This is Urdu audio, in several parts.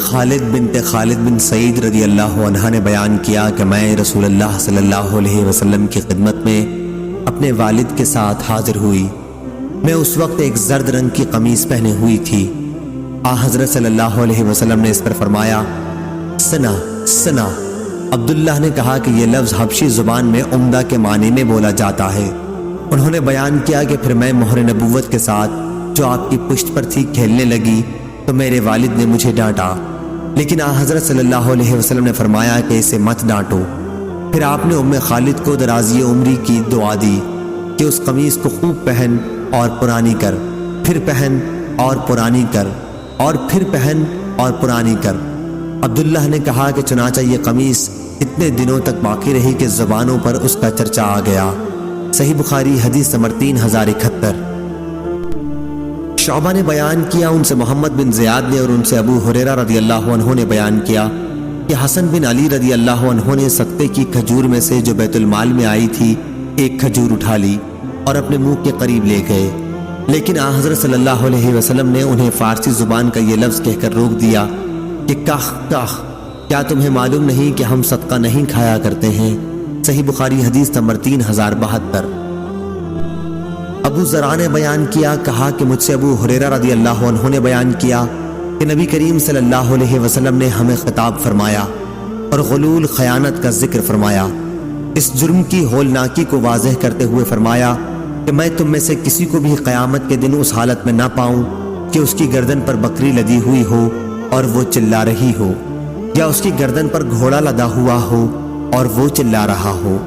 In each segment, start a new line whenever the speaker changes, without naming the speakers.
خالد بنت خالد بن سعید رضی اللہ عنہ نے بیان کیا کہ میں رسول اللہ صلی اللہ علیہ وسلم کی خدمت میں اپنے والد کے ساتھ حاضر ہوئی۔ میں اس وقت ایک زرد رنگ کی قمیص پہنے ہوئی تھی۔ حضرت صلی اللہ علیہ وسلم نے اس پر فرمایا سنا سنا۔ عبداللہ نے کہا کہ یہ لفظ حبشی زبان میں عمدہ کے معنی میں بولا جاتا ہے۔ انہوں نے بیان کیا کہ پھر میں مہر نبوت کے ساتھ جو آپ کی پشت پر تھی کھیلنے لگی تو میرے والد نے مجھے ڈانٹا، لیکن حضرت صلی اللہ علیہ وسلم نے فرمایا کہ اسے مت ڈانٹو۔ پھر آپ نے خالد کو درازی عمری کی دعا دی کہ اس قمیص کو خوب پہن اور پرانی کر، پھر پہن اور پرانی کر، اور پھر پہن اور پرانی کر۔ عبداللہ نے کہا کہ چنانچہ یہ قمیص اتنے دنوں تک باقی رہی کہ زبانوں پر اس کا چرچا آ گیا۔ صحیح بخاری حدیث نمبر 3071۔ شعبہ نے بیان کیا، ان سے محمد بن زیاد نے اور ان سے ابو ہریرہ رضی اللہ عنہ نے بیان کیا کہ حسن بن علی رضی اللہ عنہ نے صدقے کی کھجور میں سے جو بیت المال میں آئی تھی ایک کھجور اٹھا لی اور اپنے منہ کے قریب لے گئے، لیکن حضرت صلی اللہ علیہ وسلم نے انہیں فارسی زبان کا یہ لفظ کہہ کر روک دیا کہ کاخ کاخ، کیا تمہیں معلوم نہیں کہ ہم صدقہ نہیں کھایا کرتے ہیں؟ صحیح بخاری حدیث نمبر 3072۔ ابو ذرا نے بیان کیا، کہا کہ مجھ سے ابو ہریرہ رضی اللہ عنہ نے بیان کیا کہ نبی کریم صلی اللہ علیہ وسلم نے ہمیں خطاب فرمایا اور غلول خیانت کا ذکر فرمایا، اس جرم کی ہولناکی کو واضح کرتے ہوئے فرمایا کہ میں تم میں سے کسی کو بھی قیامت کے دن اس حالت میں نہ پاؤں کہ اس کی گردن پر بکری لدی ہوئی ہو اور وہ چلا رہی ہو، یا اس کی گردن پر گھوڑا لدا ہوا ہو اور وہ چلا رہا ہو،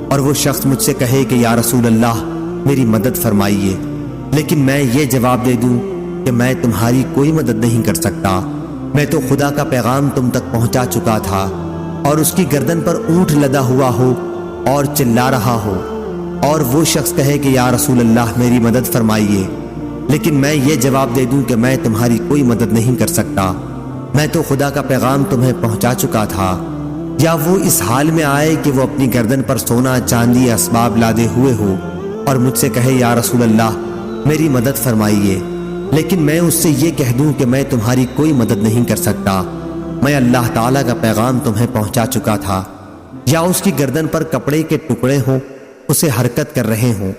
اور وہ شخص مجھ سے کہے کہ یا رسول اللہ میری مدد فرمائیے، لیکن میں یہ جواب دے دوں کہ میں تمہاری کوئی مدد نہیں کر سکتا، میں تو خدا کا پیغام تم تک پہنچا چکا تھا، اور اس کی گردن پر اونٹ لدا ہوا ہو اور چلا رہا ہو، اور وہ شخص کہے کہ یا رسول اللہ میری مدد فرمائیے، لیکن میں یہ جواب دے دوں کہ میں تمہاری کوئی مدد نہیں کر سکتا، میں تو خدا کا پیغام تمہیں پہنچا چکا تھا، یا وہ اس حال میں آئے کہ وہ اپنی گردن پر سونا چاندی اسباب لادے ہوئے ہو اور مجھ سے کہے یا رسول اللہ میری مدد فرمائیے، لیکن میں اس سے یہ کہہ دوں کہ میں تمہاری کوئی مدد نہیں کر سکتا، میں اللہ تعالیٰ کا پیغام تمہیں پہنچا چکا تھا، یا اس کی گردن پر کپڑے کے ٹکڑے ہوں اسے حرکت کر رہے ہوں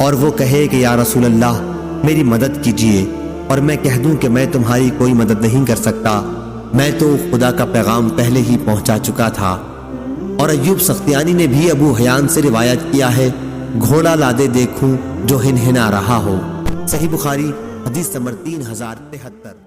اور وہ کہے کہ یا رسول اللہ میری مدد کیجیے، اور میں کہہ دوں کہ میں تمہاری کوئی مدد نہیں کر سکتا، میں تو خدا کا پیغام پہلے ہی پہنچا چکا تھا۔ اور ایوب سختیانی نے بھی ابو حیان سے روایت کیا ہے، گھوڑا لادے دیکھوں جو ہنہنا رہا ہو۔ صحیح بخاری حدیث نمبر 3073۔